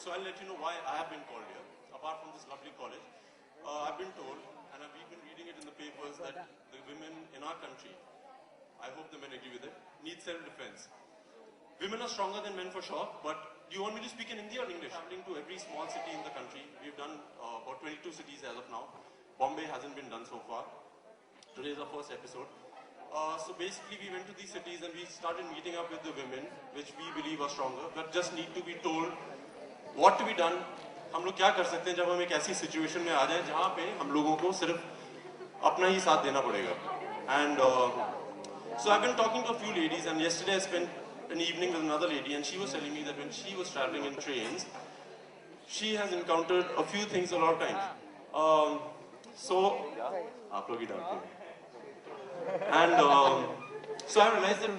So I'll let you know why I have been called here, apart from this lovely college. I've been told, and we've been reading it in the papers, that the women in our country, I hope the men agree with it, need self-defense. Women are stronger than men for sure, but do you want me to speak in Hindi or English? Traveling to every small city in the country. We've done about 22 cities as of now. Bombay hasn't been done so far. Today is our first episode. So basically we went to these cities and we started meeting up with the women, which we believe are stronger, but just need to be told what to be done. हम लोग क्या कर सकते हैं जब हम एक ऐसी सिचुएशन में आ जाए जहाँ पे हम लोगों को सिर्फ अपना ही साथ देना पड़ेगा. And so I've been talking to a few ladies, and yesterday I spent an evening with another lady, and she was telling me that when she was traveling in trains, she has encountered a few things a lot of times. So आप लोग ही डालते हैं. And so I realized that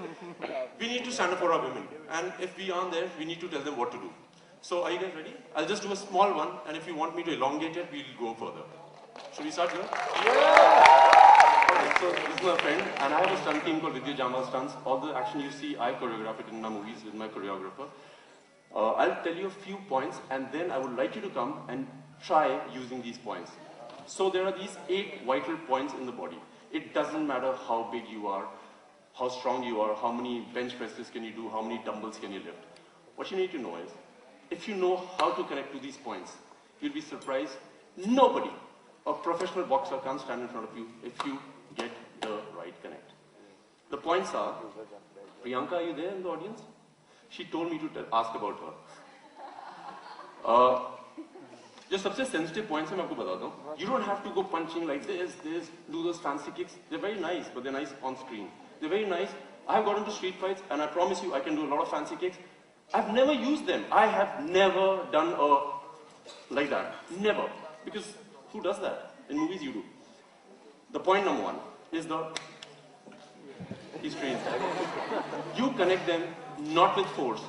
we need to stand up for our women, and if we aren't there, we need to tell them what to do. So are you guys ready? I'll just do a small one, and if you want me to elongate it, we'll go further. Should we start here? Yeah! Okay, so this is my friend, and I have a stunt team called Vidyut jamwal stunts. All the action you see, I choreograph it in my movies with my choreographer. I'll tell you a few points, and then I would like you to come and try using these points. So there are these 8 vital points in the body. It doesn't matter how big you are, how strong you are, how many bench presses can you do, how many dumbbells can you lift. What you need to know is, if you know how to connect to these points, you'll be surprised. Nobody, a professional boxer, can't stand in front of you if you get the right connect. The points are, Priyanka, are you there in the audience? She told me to ask about her. जो सबसे sensitive points है मैं आपको बताता हूँ. You don't have to go punching like this, do those fancy kicks. They're very nice, but they're nice on screen. They're very nice. I have got into street fights, and I promise you I can do a lot of fancy kicks. I've never used them. I have never done like that. Never. Because who does that? In movies you do. The point number 1 is these trains. You connect them not with force.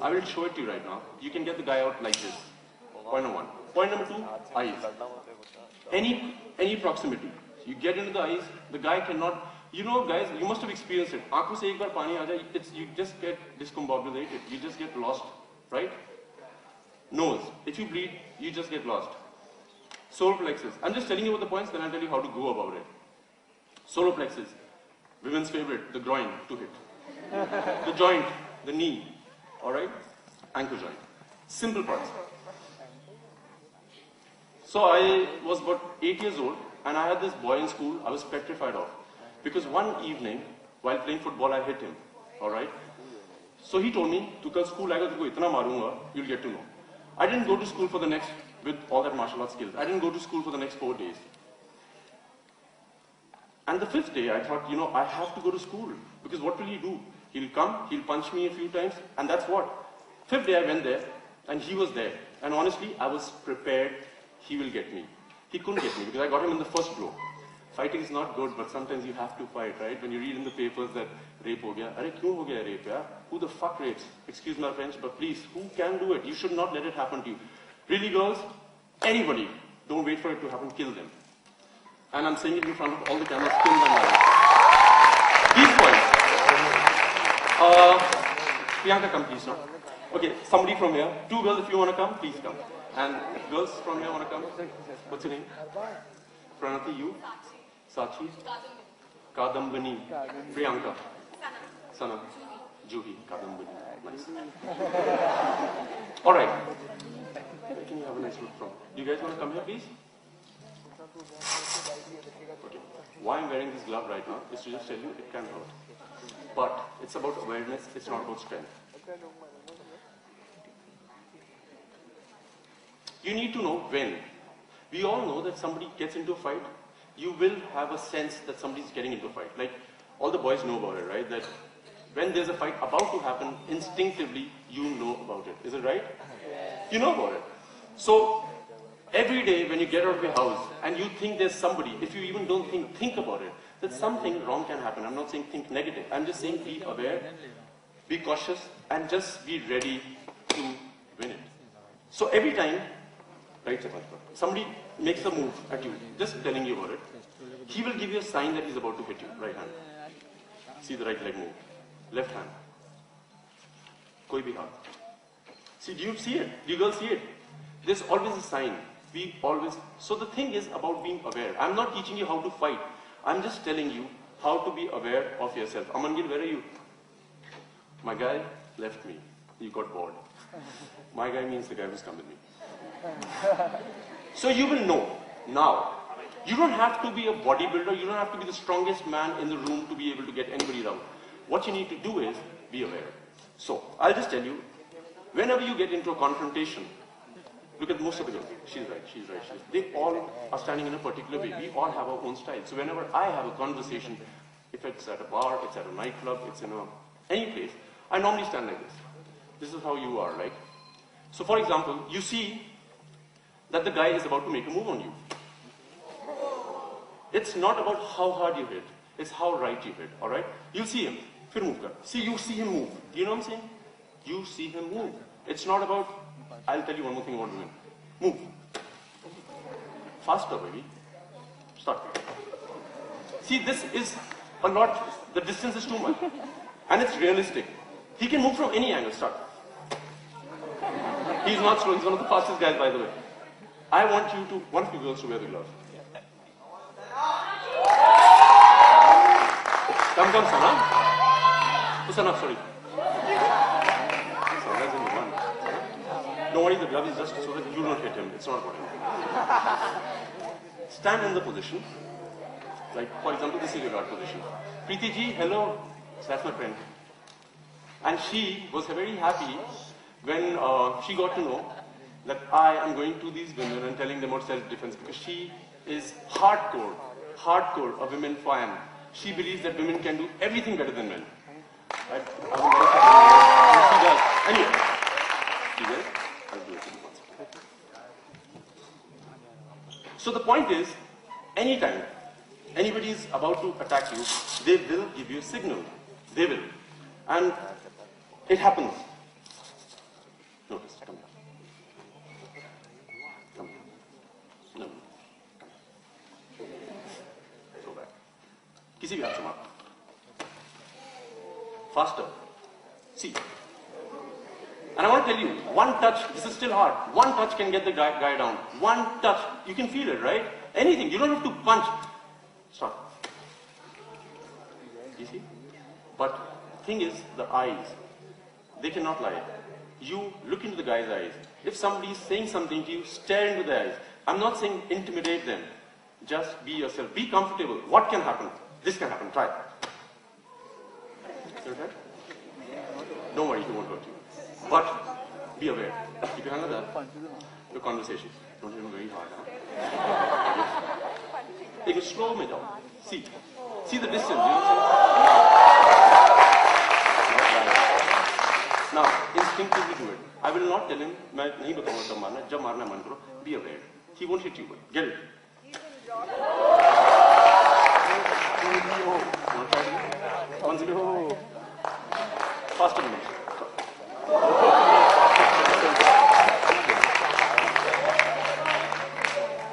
I will show it to you right now. You can get the guy out like this. Point number 1. Point number 2, eyes. Any proximity. You get into the eyes, the guy cannot. You know, guys, you must have experienced it. आँखों से एक बार पानी आ जाए, you just get discombobulated. You just get lost, right? Nose. If you bleed, you just get lost. Solar plexus. I'm just telling you what the points, then I'll tell you how to go about it. Solar plexus. Women's favorite, the groin to hit. The joint, the knee. Alright? Ankle joint. Simple parts. So I was about 8 years old, and I had this boy in school I was petrified of. Because one evening, while playing football, I hit him. Alright? So he told me, "Tu kal school aega, tuko itna marunga, you'll get to know." I didn't go to school for the next, with all that martial arts skills, I didn't go to school for the next 4 days. And the 5th day, I thought, you know, I have to go to school. Because what will he do? He'll come, he'll punch me a few times, and that's what. 5th day, I went there, and he was there. And honestly, I was prepared he will get me. He couldn't get me, because I got him in the first blow. Fighting is not good, but sometimes you have to fight, right? When you read in the papers that rape ho gaya, arey kyun ho gaya rape, yaar? Who the fuck rapes? Excuse my French, but please, who can do it? You should not let it happen to you. Really, girls? Anybody. Don't wait for it to happen, kill them. And I'm saying it in front of all the cameras, kill them now. These points. Priyanka, come please, no? Okay, somebody from here. 2 girls, if you want to come, please come. And girls from here want to come? What's your name? Pranati, you? Sachi? Kadambani. Priyanka. Sana. Juhi. Kadambani. Nice. Alright. Where can you have a nice look from? Do you guys want to come here, please? Okay. Why I'm wearing this glove right now is to just tell you it can hurt. But it's about awareness, it's not about strength. You need to know when. We all know that somebody gets into a fight, you will have a sense that somebody's getting into a fight. Like, all the boys know about it, right? That when there's a fight about to happen, instinctively, you know about it. Is it right? You know about it. So, every day when you get out of your house and you think there's somebody, if you even don't think about it, that something wrong can happen. I'm not saying think negative. I'm just saying be aware, be cautious, and just be ready to win it. So every time, right, somebody makes a move at you, just telling you about it, he will give you a sign that he's about to hit you. Right hand. See the right leg move. Left hand. Koi bhi haath. See, do you see it? Do you girls see it? There's always a sign. So the thing is about being aware. I'm not teaching you how to fight. I'm just telling you how to be aware of yourself. Amangil, where are you? My guy left me. He got bored. My guy means the guy who's come with me. So you will know now. You don't have to be a bodybuilder. You don't have to be the strongest man in the room to be able to get anybody around. What you need to do is be aware. So I'll just tell you, whenever you get into a confrontation, look at most of the girls. She's right. They all are standing in a particular way. We all have our own style. So whenever I have a conversation, if it's at a bar, it's at a nightclub, it's in any place, I normally stand like this. This is how you are, right? So for example, you see that the guy is about to make a move on you. It's not about how hard you hit. It's how right you hit, alright? You see him. Fir move kar. See, you see him move. Do you know what I'm saying? You see him move. It's not about, I'll tell you one more thing about women. Move. Faster, baby. Start. See, this is a lot, the distance is too much. And it's realistic. He can move from any angle. Start. He's not slow. He's one of the fastest guys, by the way. I want one of you girls to wear the glove. Come, Sana. Oh, Sana, sorry. Sana's in the one. Don't worry, the glove is just so that you don't hit him. It's not about him. Stand in the position. Like, for example, this is your guard position. Preeti ji, hello. That's my friend. And she was very happy when she got to know that I am going to these women and telling them about self-defense because she is hardcore a women fan. She believes that women can do everything better than men. She does. Anyway, she does. I'll do it once. So the point is, anytime anybody is about to attack you, they will give you a signal. They will. And it happens. Notice, come here. Come here. No. Go back. किसी भी हाथ से मार. Faster. See. And I want to tell you, one touch, this is still hard. One touch can get the guy down. One touch, you can feel it, right? Anything, you don't have to punch. Stop. You see? But the thing is, the eyes, they cannot lie. You look into the guy's eyes. If somebody is saying something to you, stare into the eyes. I'm not saying intimidate them. Just be yourself. Be comfortable. What can happen? This can happen. Try. Okay? Don't worry, he won't hurt you. But be aware. If you handle that, your conversation. Don't hit him very hard. Huh? Take it slow, mein jao. See the distance. You know now, instinctively do it. I will not tell him, मैं नहीं बताऊंगा कब मारना, जब मारना मन करो. Be aware. He won't hit you, but get it. Once again. Faster than me.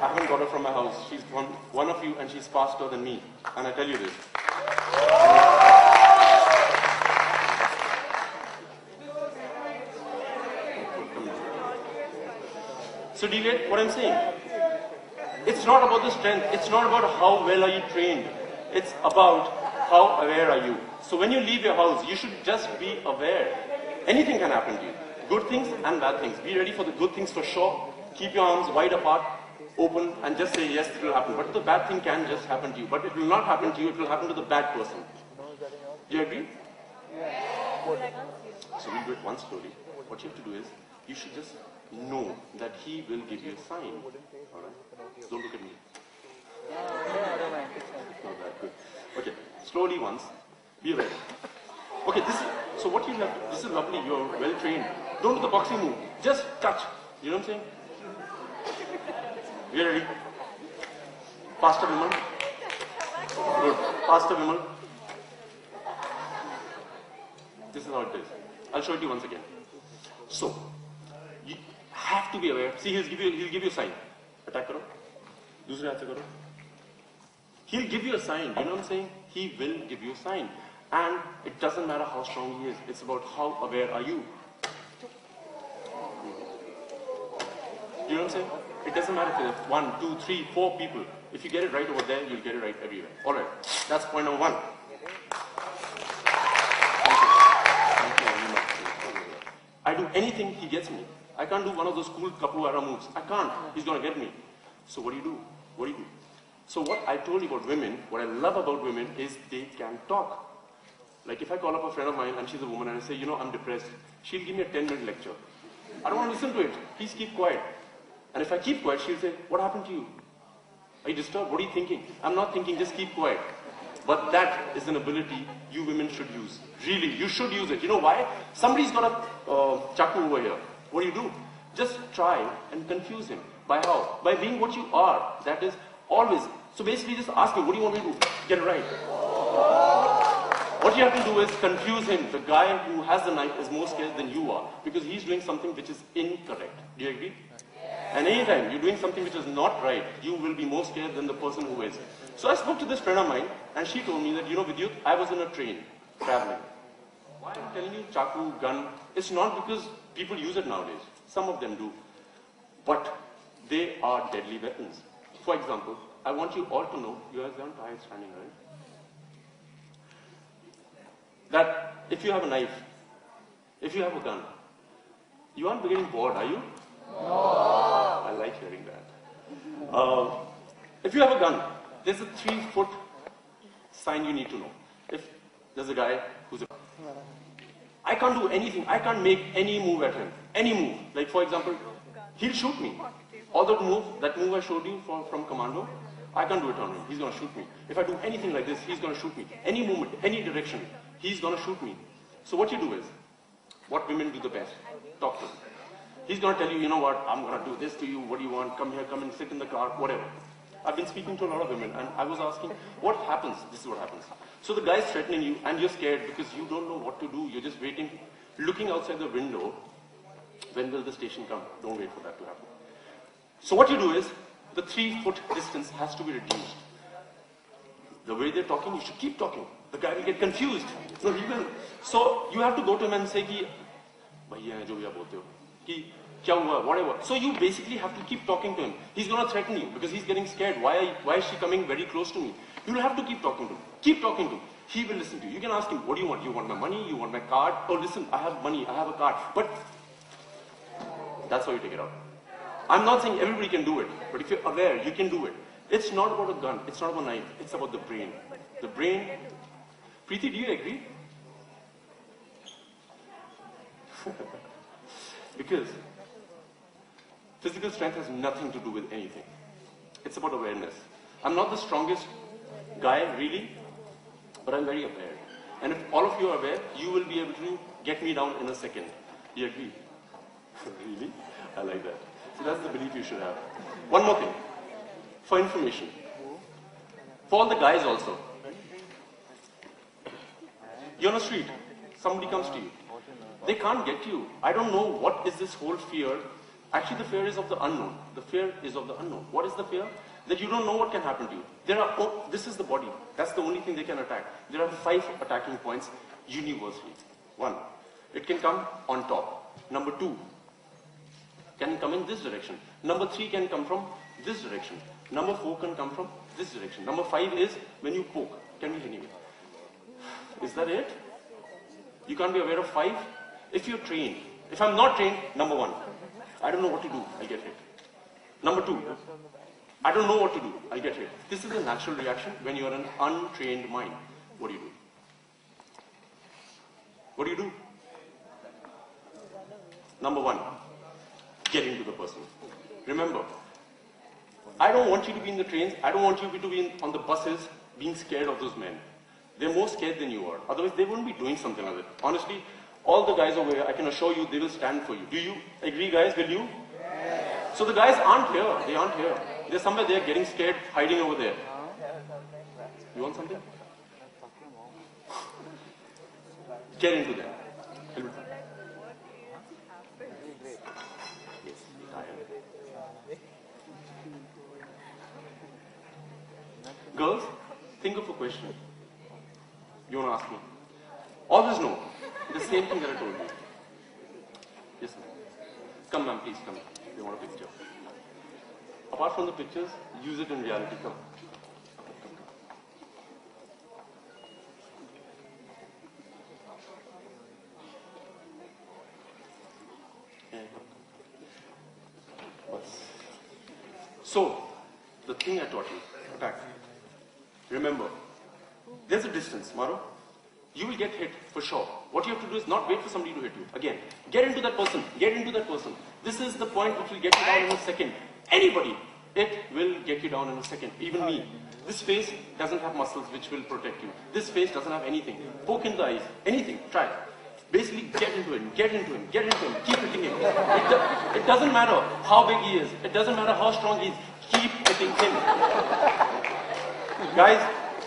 I haven't got her from my house. She's one of you and she's faster than me. And I tell you this. So do you get what I'm saying? It's not about the strength. It's not about how well are you trained. It's about how aware are you. So when you leave your house, you should just be aware. Anything can happen to you. Good things and bad things. Be ready for the good things for sure. Keep your arms wide apart, open, and just say yes, it will happen. But the bad thing can just happen to you. But it will not happen to you, it will happen to the bad person. Do you agree? So we'll do it once slowly. What you have to do is, you should just know that he will give you a sign. Alright? Don't look at me. Not that good. Okay, slowly once. Be aware. Okay, so what you have to, this is lovely, you're well trained. Don't do the boxing move. Just touch. You know what I'm saying? You ready? Faster, Vimal. Good. Faster, Vimal. This is how it is. I'll show it to you once again. So, you have to be aware. See, he'll give you a sign. Attack karo. Dusre haath se karo. He'll give you a sign. You know what I'm saying? He will give you a sign. And it doesn't matter how strong he is. It's about how aware are you. you know what I'm saying? It doesn't matter if it's 1, 2, 3, 4 people. If you get it right over there, you'll get it right everywhere. All right. That's point number 1. Thank you very much. I do anything, he gets me. I can't do one of those cool capoeira moves. I can't. He's going to get me. So what do you do? What do you do? So what I told you about women, what I love about women is they can talk. Like if I call up a friend of mine and she's a woman and I say, you know, I'm depressed, she'll give me a 10-minute lecture. I don't want to listen to it. Please keep quiet. And if I keep quiet, she'll say, what happened to you? Are you disturbed? What are you thinking? I'm not thinking, just keep quiet. But that is an ability you women should use. Really, you should use it. You know why? Somebody's got a chaku over here. What do? Just try and confuse him. By how? By being what you are. That is always. So basically just ask him, what do you want me to do? Get it right. What you have to do is confuse him. The guy who has the knife is more scared than you are because he's doing something which is incorrect. Do you agree? And anytime you're doing something which is not right, you will be more scared than the person who is. So I spoke to this friend of mine and she told me that, you know, Vidyut, I was in a train traveling. Why I'm telling you chaku, gun, it's not because people use it nowadays. Some of them do. But they are deadly weapons. For example, I want you all to know, you guys aren't tired standing, right? That if you have a knife, if you have a gun, you aren't getting bored, are you? No. I like hearing that. If you have a gun, there's a 3-foot sign you need to know. If there's a guy who's I can't do anything. I can't make any move at him. Any move. Like for example, he'll shoot me. All that move I showed you from Commando, I can't do it on him. He's going to shoot me. If I do anything like this, he's going to shoot me. Any movement, any direction, he's going to shoot me. So what you do is, what women do the best, talk to him. He's going to tell you, you know what, I'm going to do this to you, what do you want, come here, come and sit in the car, whatever. I've been speaking to a lot of women and I was asking, what happens? This is what happens. So the guy's threatening you and you're scared because you don't know what to do. You're just waiting, looking outside the window. When will the station come? Don't wait for that to happen. So what you do is, the 3-foot distance has to be reduced. The way they're talking, you should keep talking. The guy will get confused. No, he will. So you have to go to him and say, ki, bhaiya jo bhi aap bolte ho, ki, kya hua, whatever. So you basically have to keep talking to him. He's going to threaten you because he's getting scared. Why is she coming very close to me? You will have to keep talking to him. Keep talking to him. He will listen to you. You can ask him, what do you want? You want my money? You want my card? Oh, listen, I have money. I have a card. But that's how you take it out. I'm not saying everybody can do it. But if you're aware, you can do it. It's not about a gun. It's not about a knife. It's about the brain. The brain. Preeti, do you agree? Because physical strength has nothing to do with anything. It's about awareness. I'm not the strongest guy, really, but I'm very aware. And if all of you are aware, you will be able to get me down in a second. Do you agree? Really? I like that. So that's the belief you should have. One more thing. For information. For all the guys also. You're on the street. Somebody comes to you. They can't get you. I don't know what is this whole fear. Actually, the fear is of the unknown. The fear is of the unknown. What is the fear? That you don't know what can happen to you. This is the body. That's the only thing they can attack. There are 5 attacking points universally. 1, it can come on top. Number 2, can come in this direction. Number 3 can come from this direction. Number 4 can come from this direction. Number 5 is when you poke. Can be anywhere. Is that it? You can't be aware of 5? If you're trained. If I'm not trained, number 1, I don't know what to do, I'll get hit. Number 2, I don't know what to do, I'll get hit. This is a natural reaction when you're an untrained mind. What do you do? What do you do? Number 1, get into the person. Remember, I don't want you to be in the trains, I don't want you to be on the buses being scared of those men. They're more scared than you are. Otherwise, they wouldn't be doing something like that. Honestly, all the guys over here, I can assure you, they will stand for you. Do you agree, guys? Will you? Yes. So the guys aren't here. They aren't here. They're somewhere there getting scared, hiding over there. You want something? Get into them. Yes, girls, think of a question. You want to ask me? Always know. The same thing that I told you. Yes, ma'am. Come, ma'am, please come. They want a picture. Apart from the pictures, use it in reality. Come. So, the thing I taught you, attack. Remember, there's a distance, Maro. You will get hit for sure. What you have to do is not wait for somebody to hit you. Again, get into that person, get into that person. This is the point which will get you down in a second. Anybody, it will get you down in a second. Even me. This face doesn't have muscles which will protect you. This face doesn't have anything. Poke in the eyes, anything, try. Basically, get into him, get into him, get into him, keep hitting him. It doesn't matter how big he is. It doesn't matter how strong he is. Keep hitting him. Guys,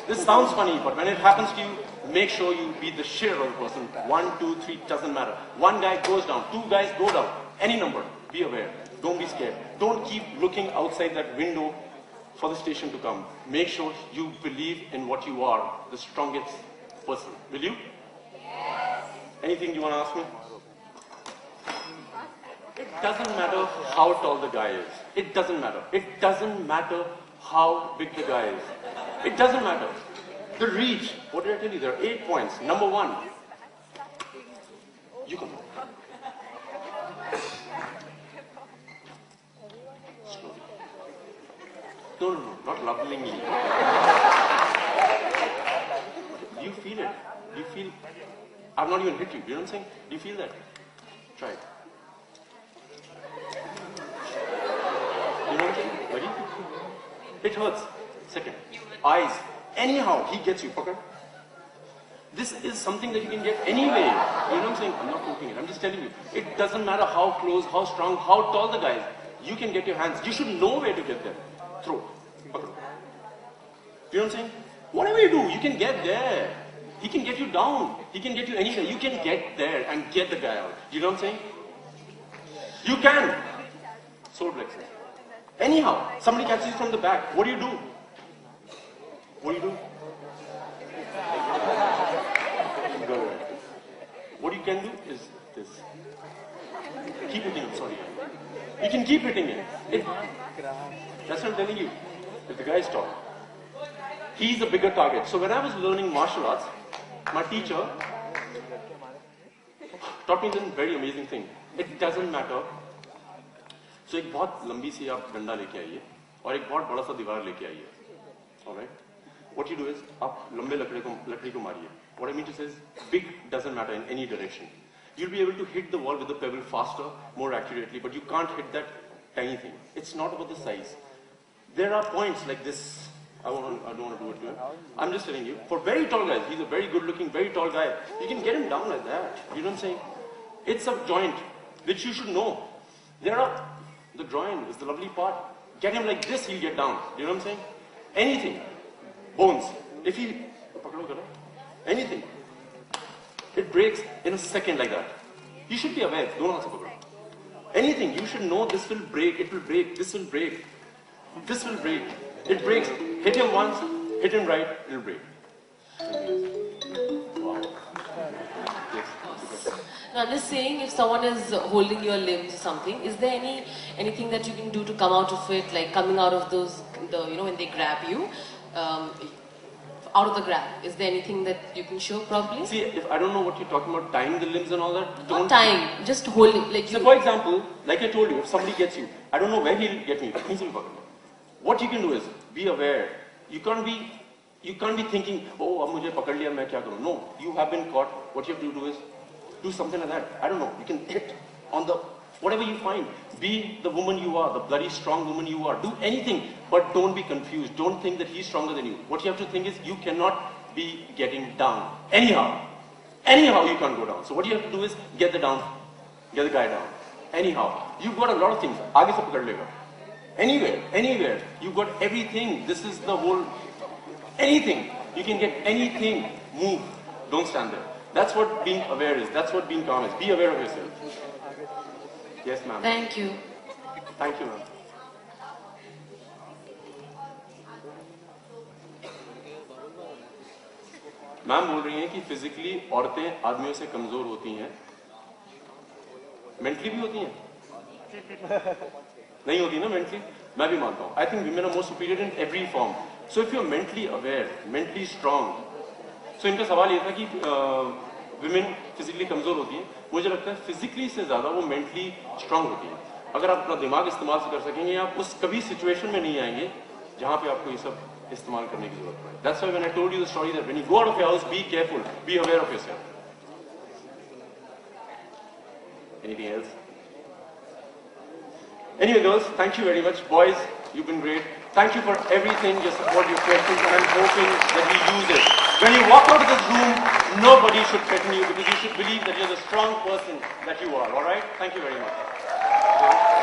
this sounds funny, but when it happens to you, make sure you beat the shit out of the person. 1, 2, 3, doesn't matter. One guy goes down, 2 guys go down. Any number, be aware. Don't be scared. Don't keep looking outside that window for the station to come. Make sure you believe in what you are, the strongest person. Will you? Yes. Anything you want to ask me? It doesn't matter how tall the guy is. It doesn't matter. It doesn't matter how big the guy is. It doesn't matter. The reach, what did I tell you? There are 8 points. Number 1, you come. Slowly. No, not lovingly. Do you feel it? Do you feel, I've not even hit you. Do you know what I'm saying? Do you feel that? Try it. You know what I'm saying? Ready? It hurts. Second. Eyes. Anyhow, he gets you. Okay? This is something that you can get anyway. You know what I'm saying? I'm not quoting it. I'm just telling you. It doesn't matter how close, how strong, how tall the guy is. You can get your hands. You should know where to get them. Throw. Okay. You know what I'm saying? Whatever you do, you can get there. He can get you down. He can get you anywhere. You can get there and get the guy out. You know what I'm saying? You can. Solar plexus. Anyhow, somebody catches you from the back. What do you do? What do you do? What you can do is this. Keep hitting him, sorry. You can keep hitting him. That's what I'm telling you. If the guy is tall, he's a bigger target. So when I was learning martial arts, my teacher taught me this very amazing thing. It doesn't matter. So एक बहुत लंबी सी आप डंडा लेके आइए और एक बहुत बड़ा सा दीवार लेके आइए. Alright? What you do is आप लंबे लकड़ी को मारिए. What I mean to say is big doesn't matter in any direction. You'll be able to hit the wall with the pebble faster, more accurately, but you can't hit that tiny thing. It's not about the size. There are points like this. I don't want to do it to him. I'm just telling you, for very tall guys, he's a very good looking, very tall guy. You can get him down like that. You know what I'm saying? It's a joint which you should know. The groin is the lovely part. Get him like this, he'll get down. You know what I'm saying? Anything. Bones. If he... Anything. It breaks in a second like that. You should be aware. Don't ask about it. Anything. You should know this will break. It will break. This will break. This will break. It breaks. Hit him once. Hit him right. It'll break. Wow. Yes. Now, I'm just saying, if someone is holding your limbs or something, is there anything that you can do to come out of it, like coming out of those, when they grab you, out of the grab? Is there anything that you can show probably? See, if I don't know what you're talking about, tying the limbs and all that. Not tying, just holding. Like so, for example, like I told you, if somebody gets you, I don't know where he'll get me. What you can do is be aware. You can't be thinking, oh, ab mujhe pakad liya, main kya karu? No, you have been caught. What you have to do is do something like that. I don't know. You can hit on the whatever you find. Be the woman you are, the bloody strong woman you are. Do anything, but don't be confused. Don't think that he's stronger than you. What you have to think is you cannot be getting down. Anyhow you can't go down. So what you have to do is get the guy down. Anyhow, you've got a lot of things. Aage se pakad lega. Anywhere. You've got everything. This is the whole, anything. You can get anything. Move. Don't stand there. That's what being aware is. That's what being calm is. Be aware of yourself. Yes, ma'am. Thank you. Thank you, ma'am. Ma'am बोल रही हैं कि physically औरतें आदमियों से कमजोर होती हैं, मेंटली भी होती हैं. नहीं होती ना mentally? मैं भी मानता हूँ. I think women are more superior in every form. So if you're mentally aware, mentally strong, so इनका सवाल ये था कि women physically कमजोर होती हैं. मुझे लगता है physically से ज़्यादा वो mentally strong होती हैं. अगर आप अपना दिमाग इस्तेमाल से कर सकेंगे, आप उस कभी situation में नहीं आएंगे जहाँ पे आपको ये सब इस्तेमाल करने की जरूरत पड़े. That's why when I told you the story that when you go out of your house, be careful, be aware of yourself. Anything else? Anyway, girls, thank you very much. Boys, you've been great. Thank you for everything, your support, your questions, and I'm hoping that we use it. When you walk out of this room, nobody should threaten you because you should believe that you're the strong person that you are, alright? Thank you very much.